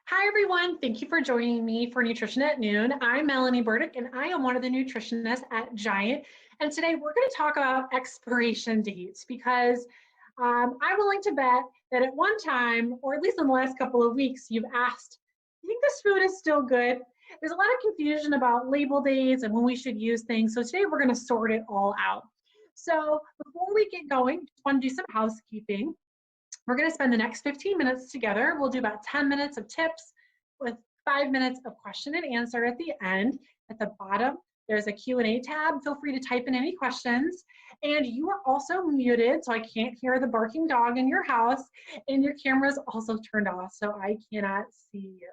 Hi, everyone. Thank you for joining me for Nutrition at Noon. I'm Melanie Burdick, and I am one of the nutritionists at Giant. And today we're going to talk about expiration dates because I'm willing to bet that at one time, or at least in the last couple of weeks, you've asked, do you think this food is still good? There's a lot of confusion about label dates and when we should use things. So today we're going to sort it all out. So before we get going, just want to do some housekeeping. We're going to spend the next 15 minutes together. We'll do about 10 minutes of tips with 5 minutes of question and answer at the end. At the bottom, there's a Q&A tab. Feel free to type in any questions. And you are also muted, so I can't hear the barking dog in your house. And your camera is also turned off, so I cannot see you.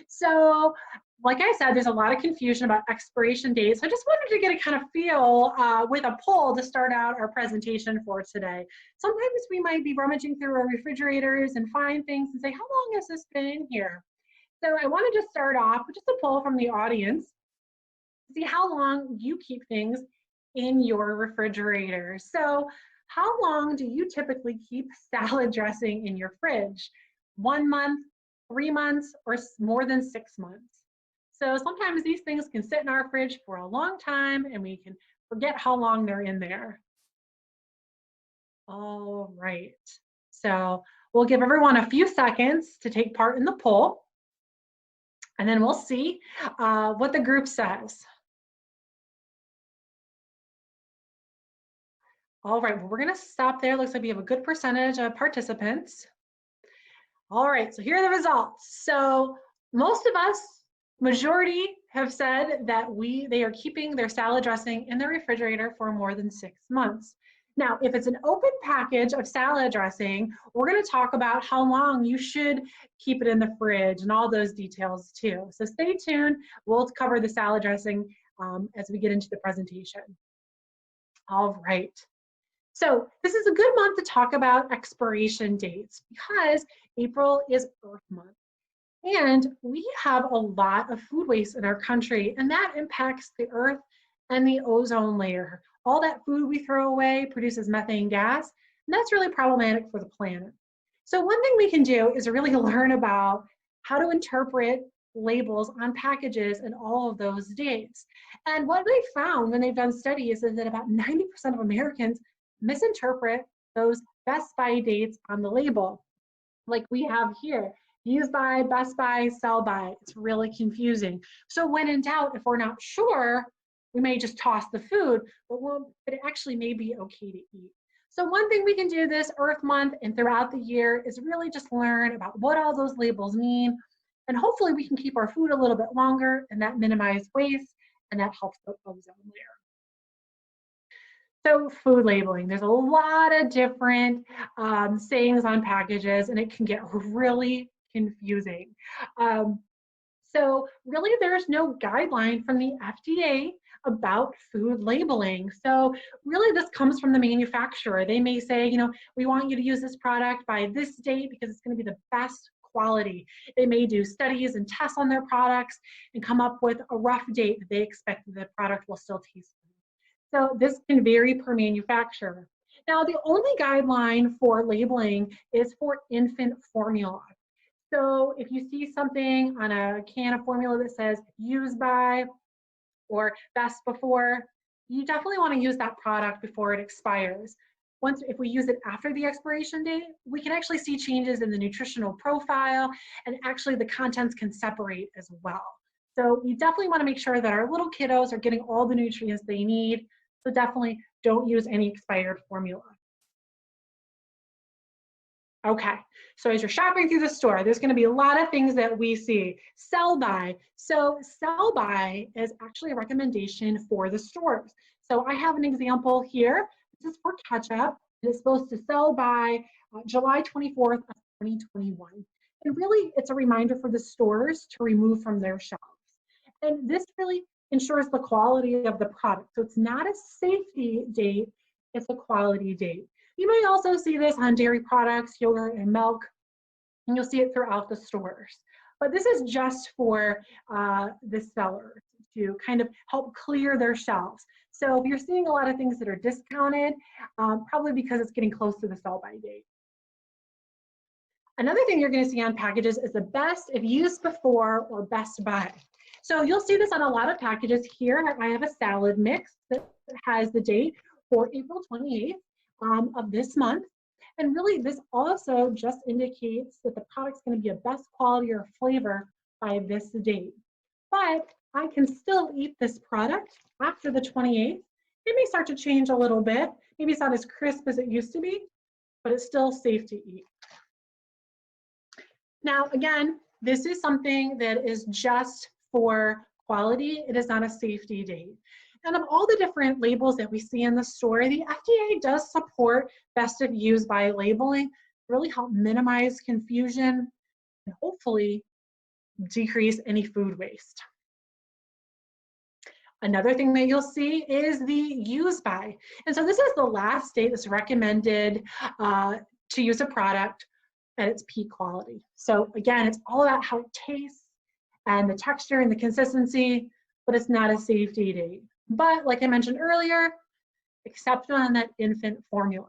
So, like I said, there's a lot of confusion about expiration dates. So I just wanted to get a kind of feel with a poll to start out our presentation for today. Sometimes we might be rummaging through our refrigerators and find things and say, how long has this been in here? So I wanted to start off with just a poll from the audience to see how long you keep things in your refrigerator. So how long do you typically keep salad dressing in your fridge? 1 month, 3 months, or more than 6 months? So sometimes these things can sit in our fridge for a long time and we can forget how long they're in there. All right. So we'll give everyone a few seconds to take part in the poll, and then we'll see what the group says. All right, well, we're going to stop there. Looks like we have a good percentage of participants. All right, so here are the results. So most of us, majority, have said that they are keeping their salad dressing in the refrigerator for more than 6 months. Now, if it's an open package of salad dressing, we're going to talk about how long you should keep it in the fridge and all those details too. So stay tuned. We'll cover the salad dressing as we get into the presentation. All right. So this is a good month to talk about expiration dates because April is Earth Month. And we have a lot of food waste in our country, and that impacts the earth and the ozone layer. All that food we throw away produces methane gas, and that's really problematic for the planet. So one thing we can do is really learn about how to interpret labels on packages and all of those dates. And what they found when they've done studies is that about 90% of Americans misinterpret those best by dates on the label, like we have here. Use by, best by, sell by. It's really confusing. So when in doubt, if we're not sure, we may just toss the food, but it actually may be okay to eat. So one thing we can do this Earth Month and throughout the year is really just learn about what all those labels mean. And hopefully we can keep our food a little bit longer, and that minimizes waste, and that helps the ozone layer. So food labeling, there's a lot of different sayings on packages, and it can get really confusing. So really there's no guideline from the FDA about food labeling. So really this comes from the manufacturer. They may say, we want you to use this product by this date because it's going to be the best quality. They may do studies and tests on their products and come up with a rough date that they expect that the product will still taste good. So this can vary per manufacturer. Now, the only guideline for labeling is for infant formula. So if you see something on a can of formula that says used by or best before, you definitely want to use that product before it expires. If we use it after the expiration date, we can actually see changes in the nutritional profile, and actually the contents can separate as well. So we definitely want to make sure that our little kiddos are getting all the nutrients they need. So definitely don't use any expired formula. Okay, so as you're shopping through the store, there's going to be a lot of things that we see. Sell by. So sell by is actually a recommendation for the stores. So I have an example here. This is for ketchup. It's supposed to sell by July 24th of 2021. And really, it's a reminder for the stores to remove from their shelves. And this really ensures the quality of the product. So it's not a safety date, it's a quality date. You may also see this on dairy products, yogurt and milk, and you'll see it throughout the stores. But this is just for the sellers to kind of help clear their shelves. So if you're seeing a lot of things that are discounted, probably because it's getting close to the sell-by date. Another thing you're going to see on packages is the best if used before or best by. So you'll see this on a lot of packages. Here I have a salad mix that has the date for April 28th of this month. And really this also just indicates that the product's going to be a best quality or flavor by this date. But I can still eat this product after the 28th. It may start to change a little bit. Maybe it's not as crisp as it used to be, but it's still safe to eat. Now, again, this is something that is just for quality. It is not a safety date. And of all the different labels that we see in the store, the FDA does support best of use by labeling, really help minimize confusion and hopefully decrease any food waste. Another thing that you'll see is the use by. And so this is the last date that's recommended to use a product at its peak quality. So again, it's all about how it tastes and the texture and the consistency, but it's not a safety date. But like I mentioned earlier, except on that infant formula.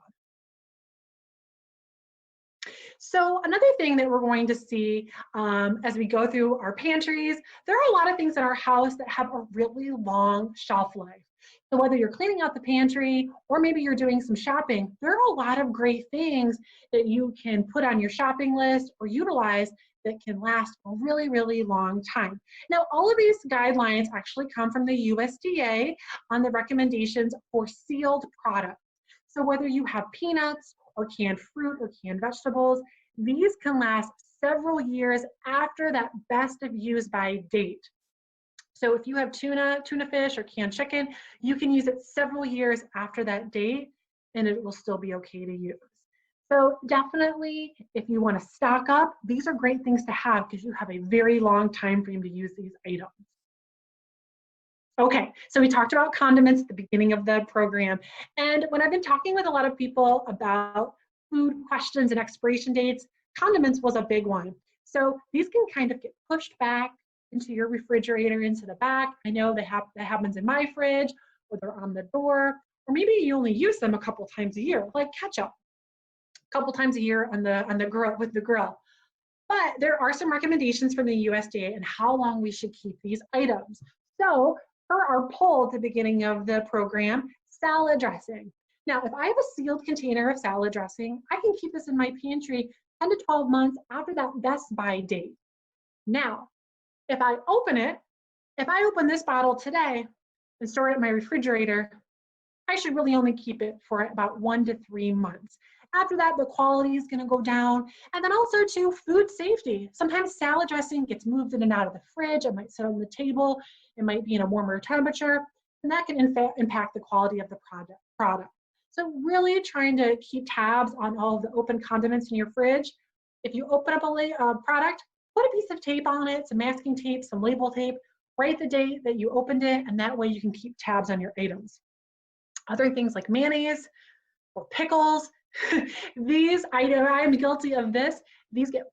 So another thing that we're going to see as we go through our pantries, there are a lot of things in our house that have a really long shelf life. So whether you're cleaning out the pantry or maybe you're doing some shopping, there are a lot of great things that you can put on your shopping list or utilize that can last a really, really long time. Now, all of these guidelines actually come from the USDA on the recommendations for sealed products. So whether you have peanuts or canned fruit or canned vegetables, these can last several years after that best of use by date. So if you have tuna fish, or canned chicken, you can use it several years after that date and it will still be okay to use. So definitely, if you want to stock up, these are great things to have because you have a very long time frame to use these items. Okay, so we talked about condiments at the beginning of the program. And when I've been talking with a lot of people about food questions and expiration dates, condiments was a big one. So these can kind of get pushed back into your refrigerator, into the back. I know that happens in my fridge, or they're on the door, or maybe you only use them a couple times a year, like ketchup, a couple times a year on the grill, with the grill. But there are some recommendations from the USDA on how long we should keep these items. So for our poll at the beginning of the program, salad dressing. Now, if I have a sealed container of salad dressing, I can keep this in my pantry 10 to 12 months after that best by date. Now, if I open this bottle today and store it in my refrigerator, I should really only keep it for about 1 to 3 months. After that, the quality is going to go down. And then also to food safety. Sometimes salad dressing gets moved in and out of the fridge. It might sit on the table. It might be in a warmer temperature. And that can impact the quality of the product. So really trying to keep tabs on all of the open condiments in your fridge. If you open up a product, put a piece of tape on it, some masking tape, some label tape, write the date that you opened it, and that way you can keep tabs on your items. Other things like mayonnaise or pickles, I'm guilty of this. These get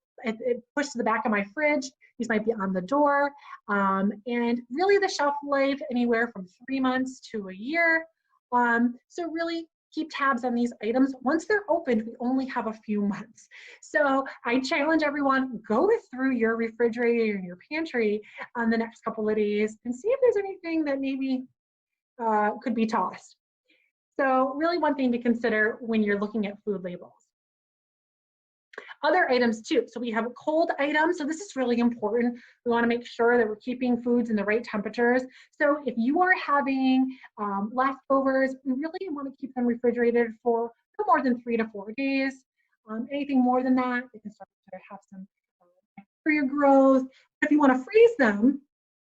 pushed to the back of my fridge. These might be on the door. And really the shelf life anywhere from 3 months to a year. So really keep tabs on these items. Once they're opened, we only have a few months. So I challenge everyone, go through your refrigerator and your pantry on the next couple of days and see if there's anything that maybe could be tossed. So really one thing to consider when you're looking at food labels. Other items too. So we have cold items. So this is really important. We want to make sure that we're keeping foods in the right temperatures. So if you are having leftovers, we really want to keep them refrigerated for no more than 3 to 4 days. Anything more than that, they can start to have some bacteria growth. If you want to freeze them,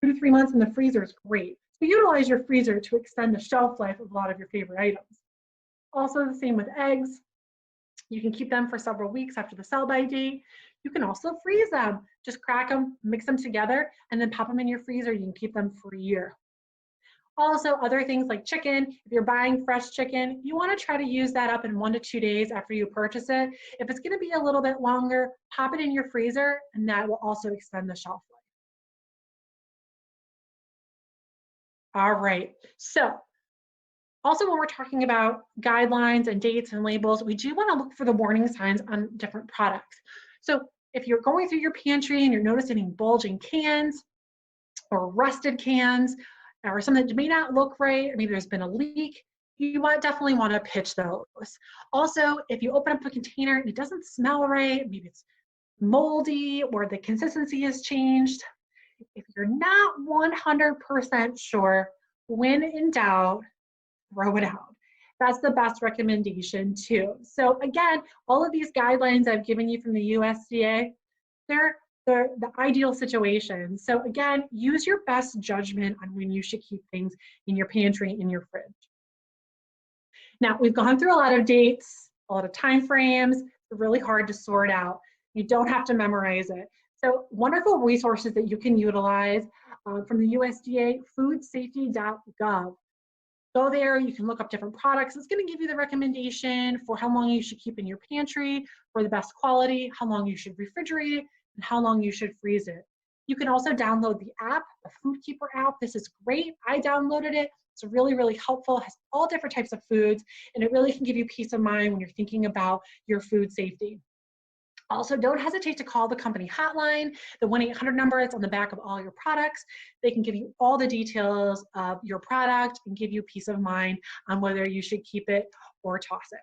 2 to 3 months in the freezer is great. So utilize your freezer to extend the shelf life of a lot of your favorite items. Also the same with eggs. You can keep them for several weeks after the sell-by date. You can also freeze them. Just crack them, mix them together, and then pop them in your freezer. You can keep them for a year. Also, other things like chicken. If you're buying fresh chicken, you want to try to use that up in 1 to 2 days after you purchase it. If it's going to be a little bit longer, pop it in your freezer, and that will also extend the shelf life. All right, so also when we're talking about guidelines and dates and labels, we do want to look for the warning signs on different products. So if you're going through your pantry and you're noticing bulging cans or rusted cans or something that may not look right, or maybe there's been a leak, you definitely want to pitch those. Also, if you open up a container and it doesn't smell right, maybe it's moldy or the consistency has changed, if you're not 100% sure, when in doubt, throw it out. That's the best recommendation too. So again, all of these guidelines I've given you from the USDA, they're the ideal situation. So again, use your best judgment on when you should keep things in your pantry, in your fridge. Now, we've gone through a lot of dates, a lot of time frames. It's really hard to sort out. You don't have to memorize it. So wonderful resources that you can utilize from the USDA, foodsafety.gov. Go there, you can look up different products. It's going to give you the recommendation for how long you should keep in your pantry for the best quality, how long you should refrigerate it, and how long you should freeze it. You can also download the app, the Food Keeper app. This is great. I downloaded it. It's really, really helpful. It has all different types of foods, and it really can give you peace of mind when you're thinking about your food safety. Also, don't hesitate to call the company hotline, the 1-800 number that's on the back of all your products. They can give you all the details of your product and give you peace of mind on whether you should keep it or toss it.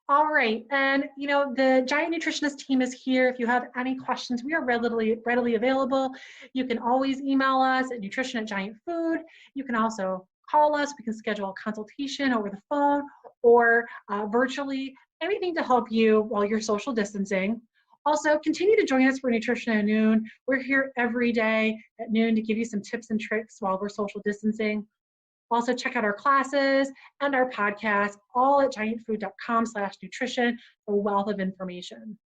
All right, and the Giant Nutritionist team is here. If you have any questions, we are readily available. You can always email us at nutrition@giantfood. You can also call us. We can schedule a consultation over the phone or virtually, anything to help you while you're social distancing. Also, continue to join us for Nutrition at Noon. We're here every day at noon to give you some tips and tricks while we're social distancing. Also, check out our classes and our podcast, all at giantfood.com/nutrition, a wealth of information.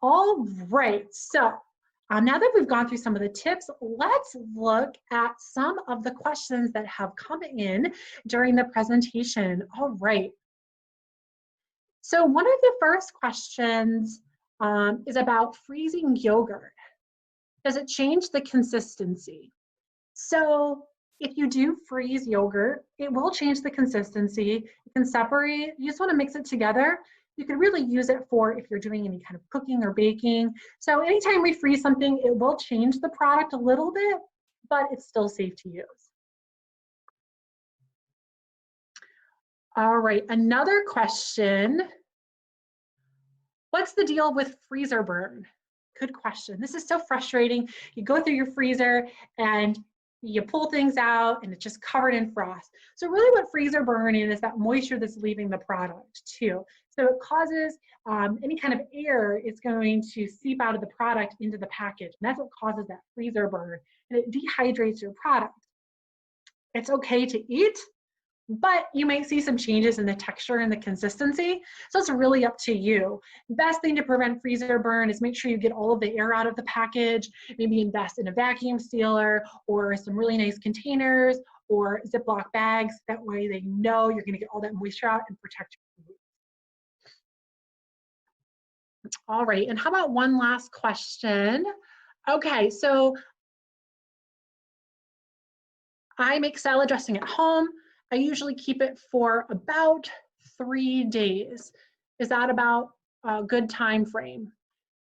All right, so now that we've gone through some of the tips, let's look at some of the questions that have come in during the presentation. All right. So one of the first questions is about freezing yogurt. Does it change the consistency? So if you do freeze yogurt, it will change the consistency. It can separate. You just want to mix it together. You can really use it for if you're doing any kind of cooking or baking. So anytime we freeze something, it will change the product a little bit, but it's still safe to use. All right, another question. What's the deal with freezer burn? Good question. This is so frustrating. You go through your freezer and you pull things out and it's just covered in frost. So really what freezer burn is that moisture that's leaving the product too. So it causes any kind of air is going to seep out of the product into the package. And that's what causes that freezer burn. And it dehydrates your product. It's okay to eat, but you might see some changes in the texture and the consistency. So it's really up to you. Best thing to prevent freezer burn is make sure you get all of the air out of the package, maybe invest in a vacuum sealer or some really nice containers or Ziploc bags. That way they know you're gonna get all that moisture out and protect your food. All right, and how about one last question? Okay, so I make salad dressing at home. I usually keep it for about 3 days. Is that about a good time frame?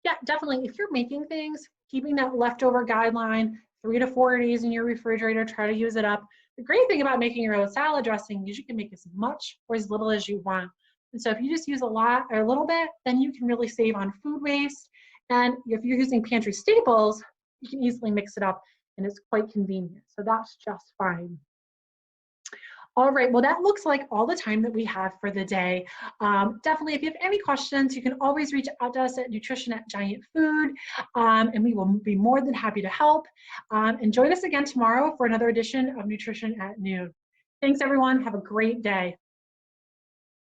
Yeah, definitely. If you're making things, keeping that leftover guideline, 3 to 4 days in your refrigerator, try to use it up. The great thing about making your own salad dressing is you can make as much or as little as you want. And so if you just use a lot or a little bit, then you can really save on food waste. And if you're using pantry staples, you can easily mix it up and it's quite convenient. So that's just fine. All right, well, that looks like all the time that we have for the day. Definitely, if you have any questions, you can always reach out to us at nutrition@giantfood, and we will be more than happy to help. And join us again tomorrow for another edition of Nutrition at Noon. Thanks, everyone. Have a great day.